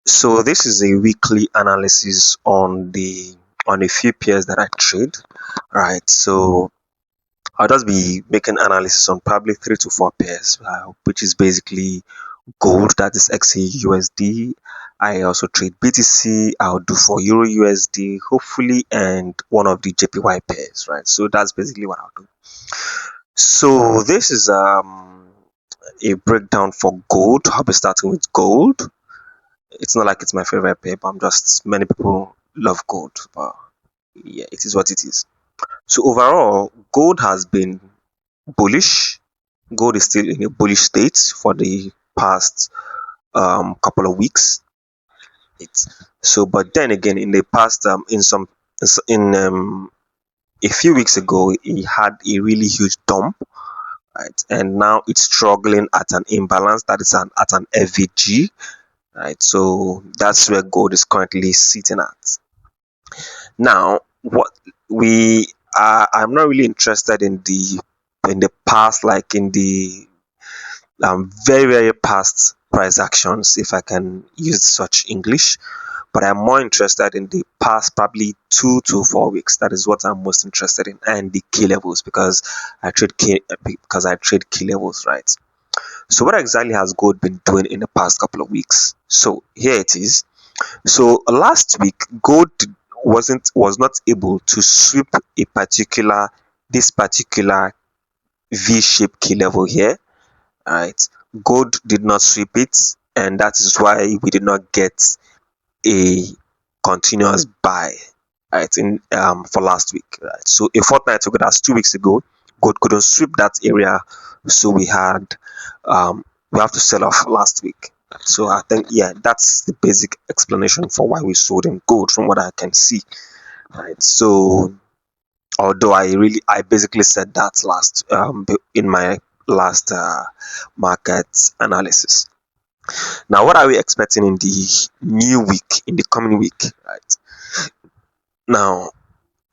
So this is a weekly analysis on a few pairs that I trade, right? So I'll just be making analysis on probably 3 to 4 pairs, which is basically gold, that is XAUSD. I also trade BTC. I'll do for Euro USD, hopefully, and one of the JPY pairs, right? So that's basically what I'll do. So this is a breakdown for gold. I'll be starting with gold. It's not like it's my favorite pair, but I'm just many people love gold, but yeah, it is what it is. So overall, gold has been bullish. Gold is still in a bullish state for the past couple of weeks. It's so, but then again, in the past, in a few weeks ago, it had a really huge dump, right? And now it's struggling at an imbalance that is at an FVG, right? So that's where gold is currently sitting at. Now, what we I'm not really interested in the past, like in the very very past price actions, if I can use such English. But I'm more interested in the past, probably 2 to 4 weeks. That is what I'm most interested in, and the key levels because I trade key levels, right? So what exactly has gold been doing in the past couple of weeks? So here it is. So last week, gold was not able to sweep a particular this particular V-shaped key level here. Right, gold did not sweep it, and that is why we did not get a continuous buy. Right, in for last week. Right, so a fortnight ago, that's 2 weeks ago, gold couldn't sweep that area, so we have to sell off last week. So I think, yeah, that's the basic explanation for why we sold in gold from what I can see. Right. So although I basically said that in my last market analysis. Now, what are we expecting in the new week, in the coming week? Right. Now,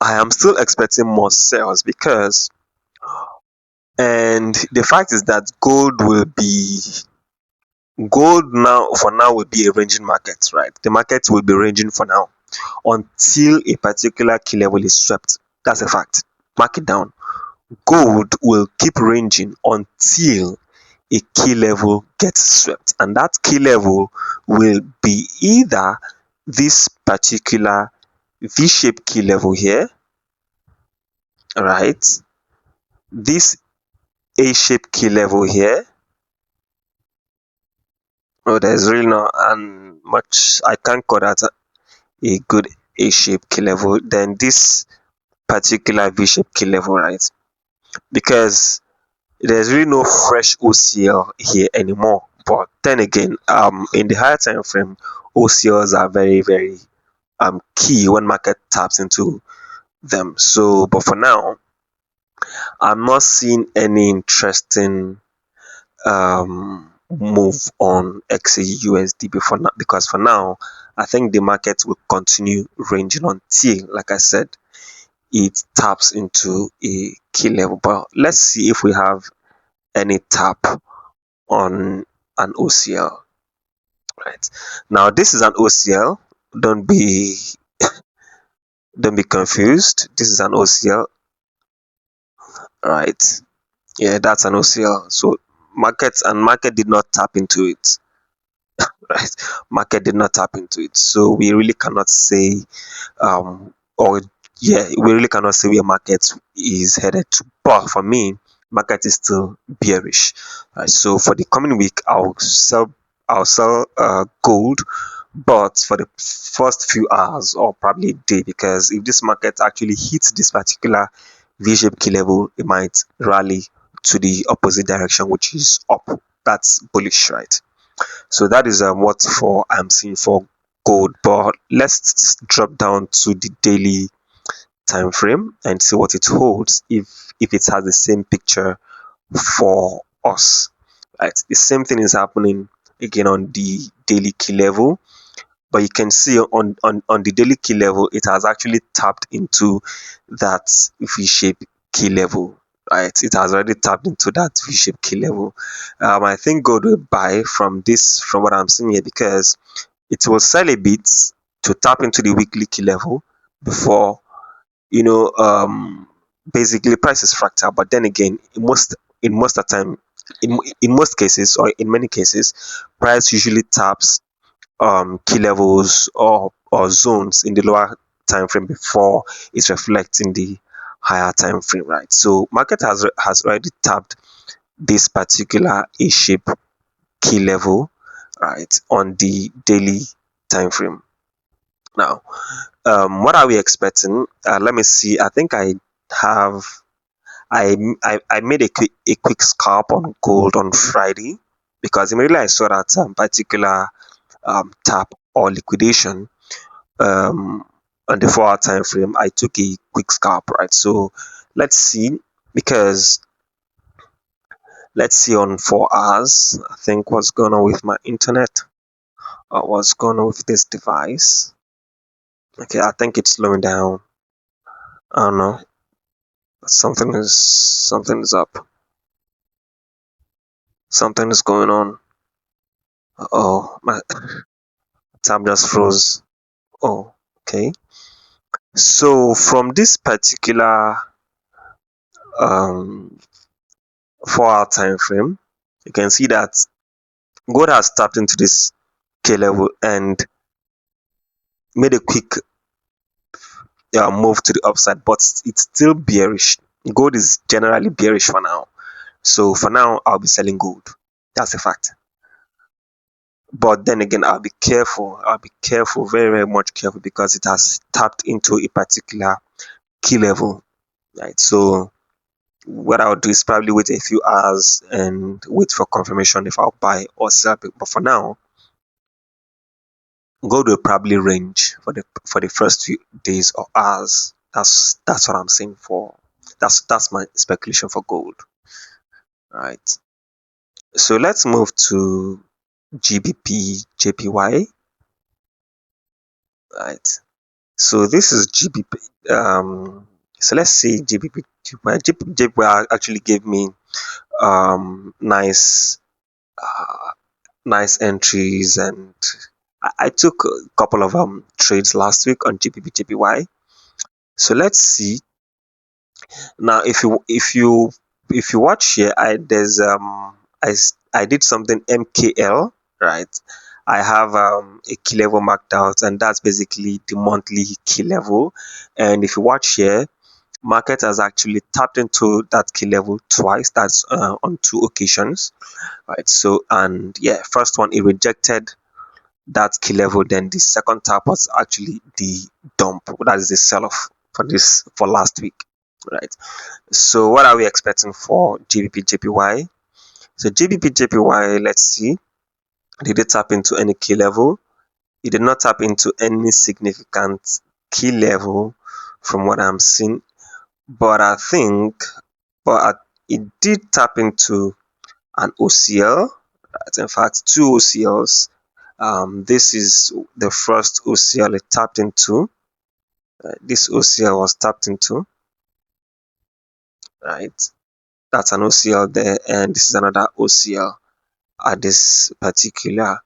I am still expecting more sales because, and the fact is that gold now for now will be a ranging market, right? The market will be ranging for now until a particular key level is swept. That's a fact. Mark it down. Gold will keep ranging until a key level gets swept, and that key level will be either this particular V-shaped key level here, right? This A-shaped key level here. Oh, there's really not much. I can't call that a good A-shaped key level. Then this particular V-shaped key level, right? Because there's really no fresh OCL here anymore. But then again, in the higher time frame, OCLs are very very key when market taps into them. So, but for now, I'm not seeing any interesting move on XAUSD before now, because for now, I think the market will continue ranging until, like I said, it taps into a key level. But let's see if we have any tap on an OCL. Right now, this is an OCL. Don't be don't be confused. This is an OCL, right? Yeah, that's an OCL. So market did not tap into it, right? Market did not tap into it. So we really cannot say, or yeah, we really cannot say where market is headed to. But for me, market is still bearish. Right? So for the coming week, I'll sell gold, but for the first few hours or probably a day, because if this market actually hits this particular V-shaped key level, it might rally to the opposite direction, which is up. That's bullish, right? So that is what for I'm seeing for gold. But let's drop down to the daily time frame and see what it holds, if it has the same picture for us. Right, the same thing is happening again on the daily key level, but you can see on the daily key level, it has actually tapped into that V-shaped key level. Right, it has already tapped into that V-shaped key level. I think gold will buy from what I'm seeing here, because it will sell a bit to tap into the weekly key level before, you know, basically price is fractal. But then again, in most of the time, in most cases or in many cases, price usually taps key levels or zones in the lower time frame before it reflects in the higher time frame, right? So market has already tapped this particular A shape key level, right, on the daily time frame. Now, what are we expecting? Let me see. I think have I made a quick scalp on gold on Friday because immediately I saw that particular tap or liquidation um, on the 4 hour time frame. I took a quick scalp, right? So let's see, because let's see on 4 hours. I think what's going on with my internet, what's going on with this device. Okay, I think it's slowing down. I don't know. Something is up. Something is going on. Oh, my tab just froze. Oh, okay. So from this particular um 4 hour time frame, you can see that gold has tapped into this K level and made a quick move to the upside, but it's still bearish. Gold is generally bearish for now. So for now, I'll be selling gold. That's a fact. But then again, I'll be careful. I'll be careful, very, very much careful, because it has tapped into a particular key level, right? So what I'll do is probably wait a few hours and wait for confirmation if I'll buy or sell. But for now, gold will probably range for the first few days or hours. That's what I'm saying for. That's my speculation for gold, right? So let's move to GBP JPY, right? So this is GBP. So let's see GBP JPY. JPY actually gave me nice nice entries, and I took a couple of trades last week on GBP JPY. So let's see now. If you watch here, I did something MKL, right? I have a key level marked out, and that's basically the monthly key level. And if you watch here, market has actually tapped into that key level twice. That's on two occasions, right? So, and yeah, first one it rejected that key level. Then the second tap was actually the dump. That is the sell off for last week, right? So what are we expecting for GBP JPY? So GBP JPY, let's see. Did it tap into any key level? It did not tap into any significant key level from what I'm seeing, but I think, it did tap into an OCL. Right? In fact, two OCLs. This is the first OCL it tapped into. This OCL was tapped into, right? That's an OCL there, and this is another OCL at this particular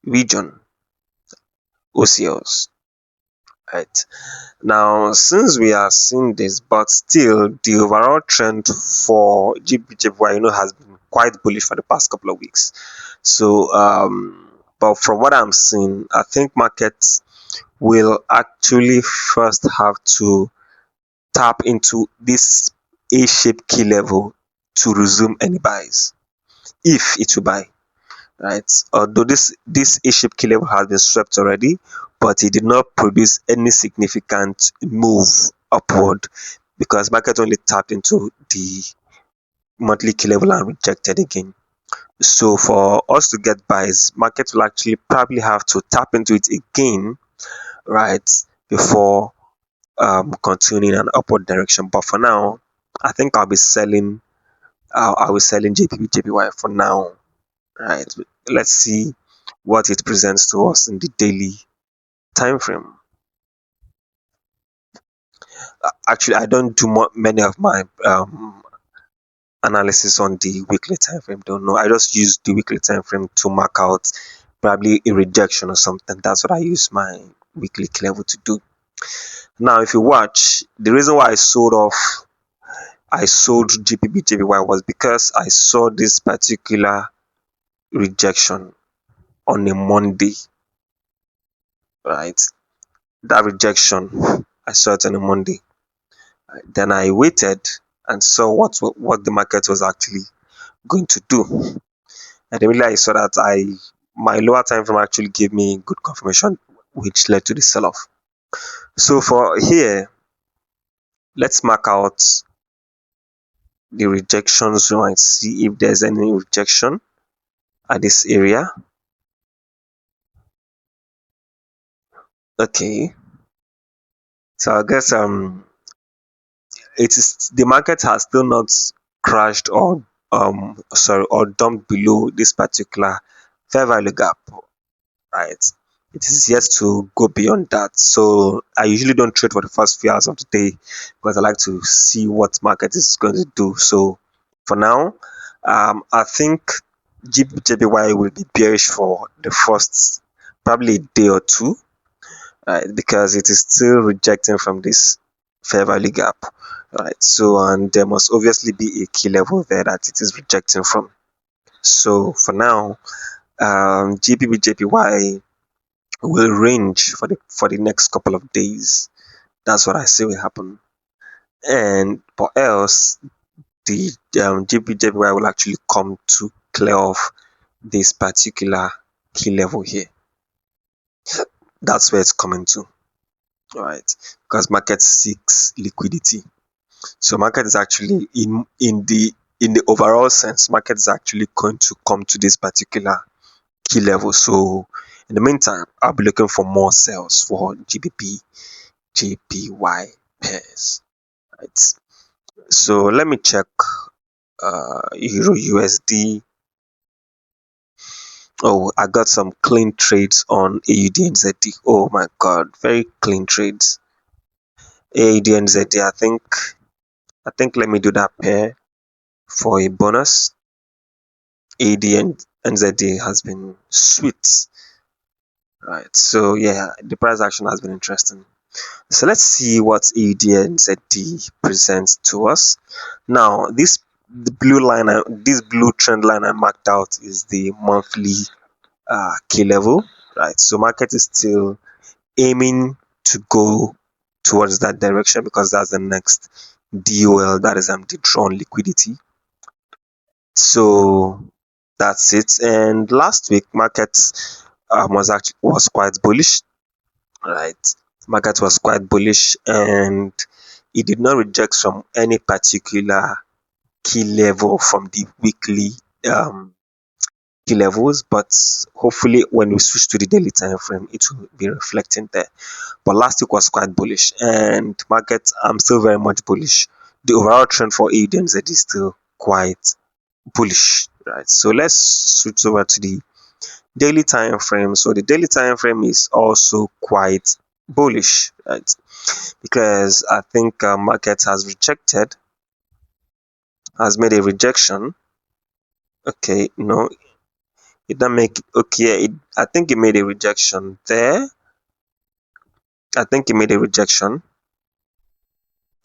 region. OCLs, right? Now, since we are seeing this, but still the overall trend for GBP has been quite bullish for the past couple of weeks. So, but from what I'm seeing, I think markets will actually first have to tap into this A-shaped key level to resume any buys, if it will buy, right? Although this A-shaped key level has been swept already, but it did not produce any significant move upward because market only tapped into the monthly key level and rejected again. So for us to get buys, market will actually probably have to tap into it again, right, before continuing an upward direction. But for now, I think I'll be selling. I'll be selling JPP JPY for now, right? Let's see what it presents to us in the daily time frame. Actually, I don't do many of my analysis on the weekly time frame. Don't know. I just use the weekly time frame to mark out probably a rejection or something. That's what I use my weekly key level to do. Now, if you watch, the reason why I sold GPB JPY was because I saw this particular rejection on a Monday, right? That rejection, I saw it on a Monday. Then I waited and saw what the market was actually going to do. And immediately I saw that I my lower time frame actually gave me good confirmation, which led to the sell off. So for here, let's mark out the rejection zone and see if there's any rejection at this area. Okay, so I guess it is the market has still not crashed or or dumped below this particular fair value gap, right? It is yet to go beyond that. So I usually don't trade for the first few hours of the day because I like to see what market is going to do. So for now, I think JPY will be bearish for the first probably a day or two, right? Because it is still rejecting from this fair value gap, right? So and there must obviously be a key level there that it is rejecting from. So for now, GBP JPY will range for the next couple of days. That's what I say will happen. And for else, the GBP JPY will actually come to clear off this particular key level here. That's where it's coming to, right? Because market seeks liquidity. So market is actually in the overall sense, market is actually going to come to this particular key level. So in the meantime, I'll be looking for more sales for GBP JPY pairs. Right. So let me check Euro USD. Oh, I got some clean trades on AUD and ZD. Oh my god, very clean trades. AUD and ZD. I think let me do that pair for a bonus. AUD and NZD has been sweet. Right. So yeah, the price action has been interesting. So let's see what AUD and ZD presents to us. Now, this blue trend line I marked out is the monthly key level, right? So market is still aiming to go towards that direction because that's the next DOL, that is the drawn liquidity. So that's it. And last week, market was quite bullish, right? Market was quite bullish and it did not reject from any particular key level from the weekly um, key levels, but hopefully when we switch to the daily time frame, it will be reflecting there. But last week was quite bullish, and market I'm still very much bullish. The overall trend for ADNZ is still quite bullish, right? So let's switch over to the daily time frame. So the daily time frame is also quite bullish, right? Because I think market has made a rejection. Okay, no, it didn't make okay. I think it made a rejection there. I think it made a rejection.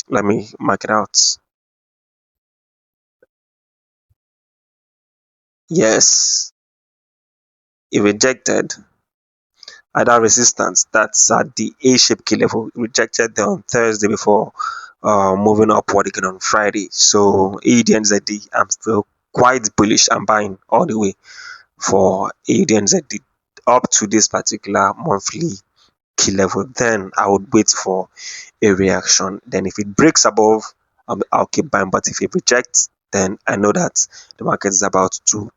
Let me mark it out. Yes, it rejected at that resistance. That's at the A-shaped key level. It rejected there on Thursday before moving upward again on Friday. So AUD and ZD, I'm still quite bullish. I'm buying all the way for AUD and ZD up to this particular monthly key level. Then I would wait for a reaction. Then if it breaks above, I'll keep buying. But if it rejects, then I know that the market is about to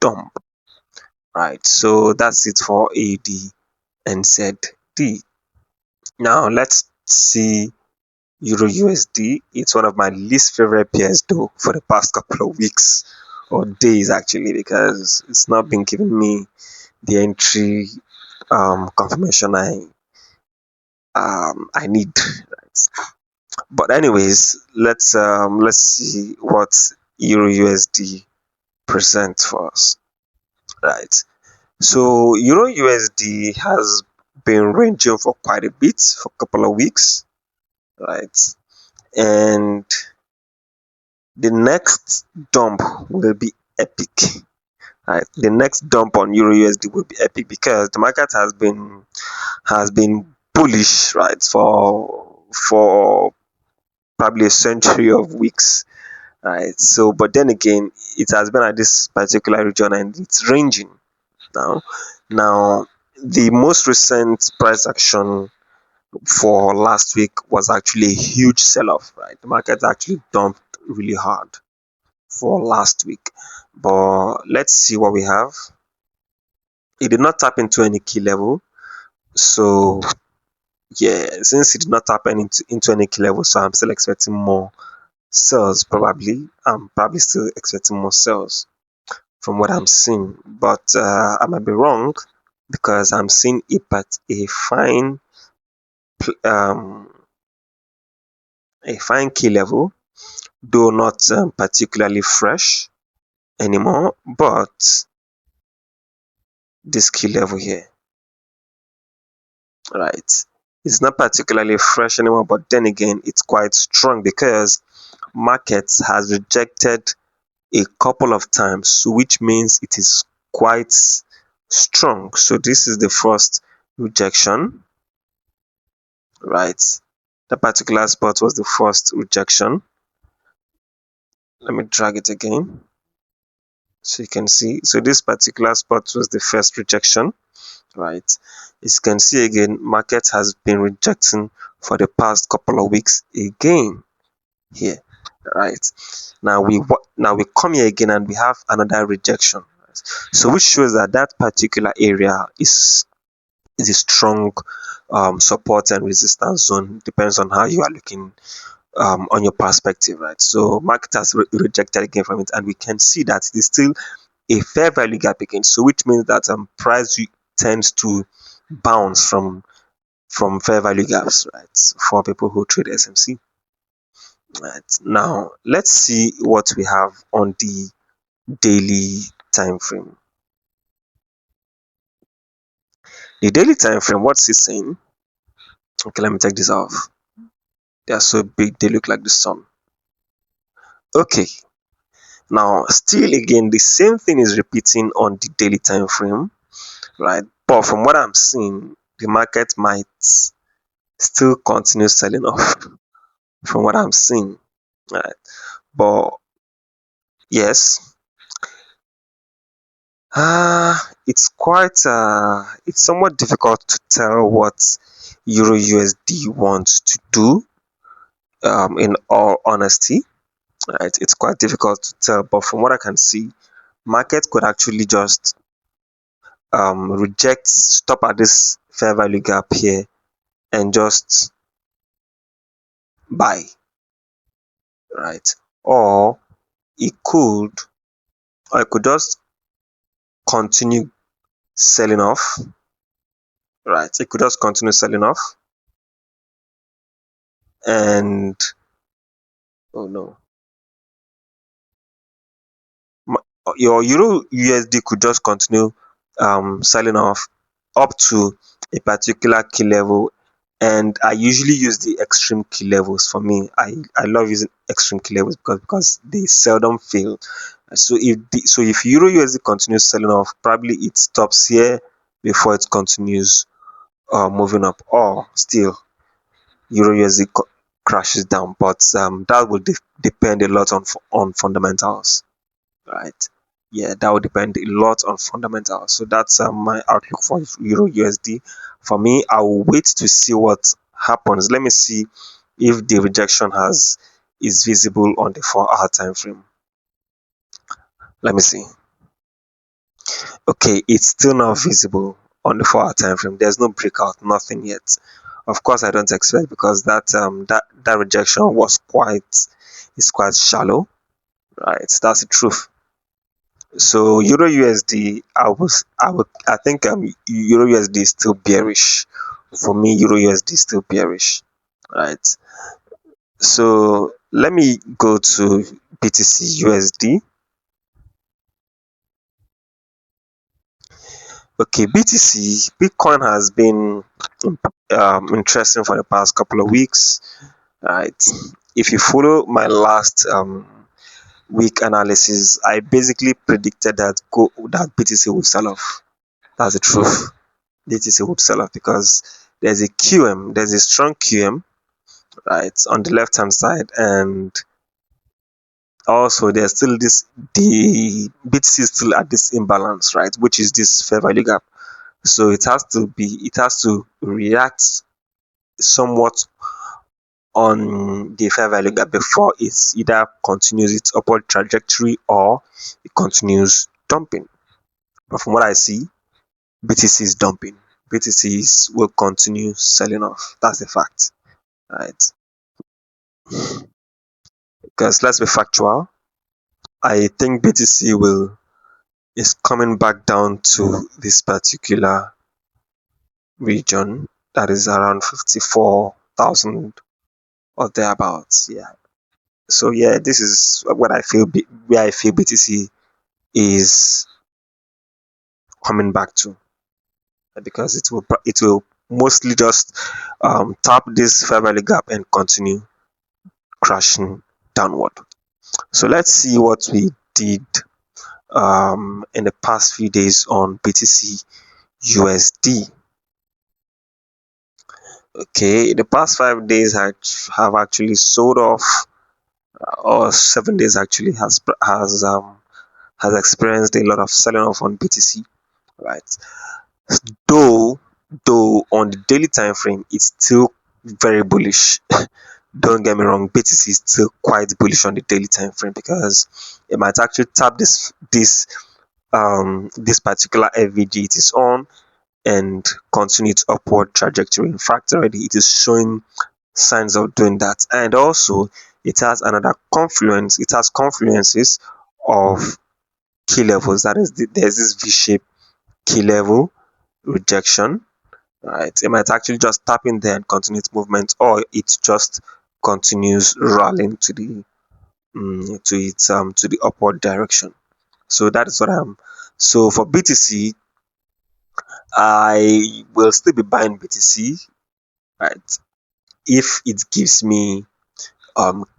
dump. Right. So that's it for AUD and ZD. Now let's see Euro USD. It's one of my least favorite pairs though for the past couple of weeks or days actually, because it's not been giving me the entry confirmation I need. Right? But anyways, let's see what Euro USD presents for us. Right. So Euro USD has been ranging for quite a bit for a couple of weeks, right? And the next dump will be epic. Right? The next dump on Euro USD will be epic because the market has been bullish, right, for probably a century of weeks, right? So, but then again, it has been at this particular region and it's ranging now. Now, the most recent price action for last week was actually a huge sell-off, right? The market actually dumped really hard for last week. But let's see what we have. It did not tap into any key level. So yeah, since it did not tap into any key level, so I'm still expecting more sales probably. I'm probably still expecting more sales from what I'm seeing. But I might be wrong because I'm seeing it at um a fine key level, though not particularly fresh anymore, but this key level here, right? It's not particularly fresh anymore, but then again, it's quite strong because markets has rejected a couple of times, so which means it is quite strong. So this is the first rejection, right? The particular spot was the first rejection. Let me drag it again so you can see. So this particular spot was the first rejection, right? As you can see again, market has been rejecting for the past couple of weeks again here, right? Now we come here again and we have another rejection, right? So which shows that that particular area is a strong support and resistance zone. Depends on how you are looking on your perspective, right? So market has rejected again from it, and we can see that it is still a fair value gap again. So which means that price tends to bounce from fair value gaps, right? For people who trade SMC. Right. Now let's see what we have on the daily time frame. The daily time frame, what's it saying? Okay, let me take this off. They are so big, they look like the sun. Okay, now still again, the same thing is repeating on the daily time frame, right? But from what I'm seeing, the market might still continue selling off from what I'm seeing, right? But yes, it's somewhat difficult to tell what Euro USD wants to do. In all honesty, right? It's quite difficult to tell, but from what I can see, market could actually just stop at this fair value gap here and just buy, right? Or it could, or it could just continue selling off, right? It could just continue selling off, and oh no, your Euro USD could just continue selling off up to a particular key level. And I usually use the extreme key levels. For me, I love using extreme key levels because they seldom fail. So if Euro USD continues selling off, probably it stops here before it continues moving up, or still Euro USD crashes down. But that will depend a lot on fundamentals, right? Yeah, that would depend a lot on fundamentals. So that's my outlook for Euro USD. For me, I will wait to see what happens. Let me see if the rejection has is visible on the 4 hour time frame. Let me see. Okay, it's still not visible on the 4 hour time frame. There's no breakout, nothing yet. Of course, I don't expect because that rejection was quite shallow, right? That's the truth. So Euro USD, I think Euro USD is still bearish. For me, Euro USD is still bearish, right? So let me go to BTC USD. Okay, BTC, Bitcoin has been interesting for the past couple of weeks, right? If you follow my last week analysis, I basically predicted that BTC would sell off. That's the truth. BTC would sell off because there's a strong QM, right, on the left hand side, and also there's still the BTC is still at this imbalance, right, which is this fair value gap. So it has to react somewhat on the fair value gap before it either continues its upward trajectory or it continues dumping. But from what I see, BTC is dumping. Will continue selling off. That's a fact, right? Because let's be factual. I think BTC will is coming back down to this particular region that is around 54,000 or thereabouts. Yeah. So yeah, this is what I feel. Where I feel BTC is coming back to, because it will mostly just tap this fair value gap and continue crashing downward. So let's see what we did in the past few days on BTC USD. Okay, the past 5 days have actually sold off, or 7 days actually has experienced a lot of selling off on BTC, right? Though though on the daily time frame it's still very bullish. Don't get me wrong, BTC is still quite bullish on the daily time frame because it might actually tap this particular FVG it is on and continue its upward trajectory. In fact, already it is showing signs of doing that. And also it has another confluence, it has confluences of key levels. That is, there's this V-shaped key level rejection, right? It might actually just tap in there and continue its movement, or it just continues rallying to the upward direction. So that is what I'm. So for BTC, I will still be buying BTC, right? If it gives me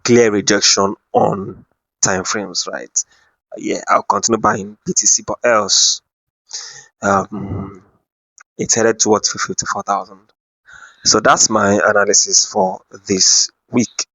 clear rejection on time frames, right? Yeah, I'll continue buying BTC, but else um it's headed towards 54,000. So that's my analysis for this week.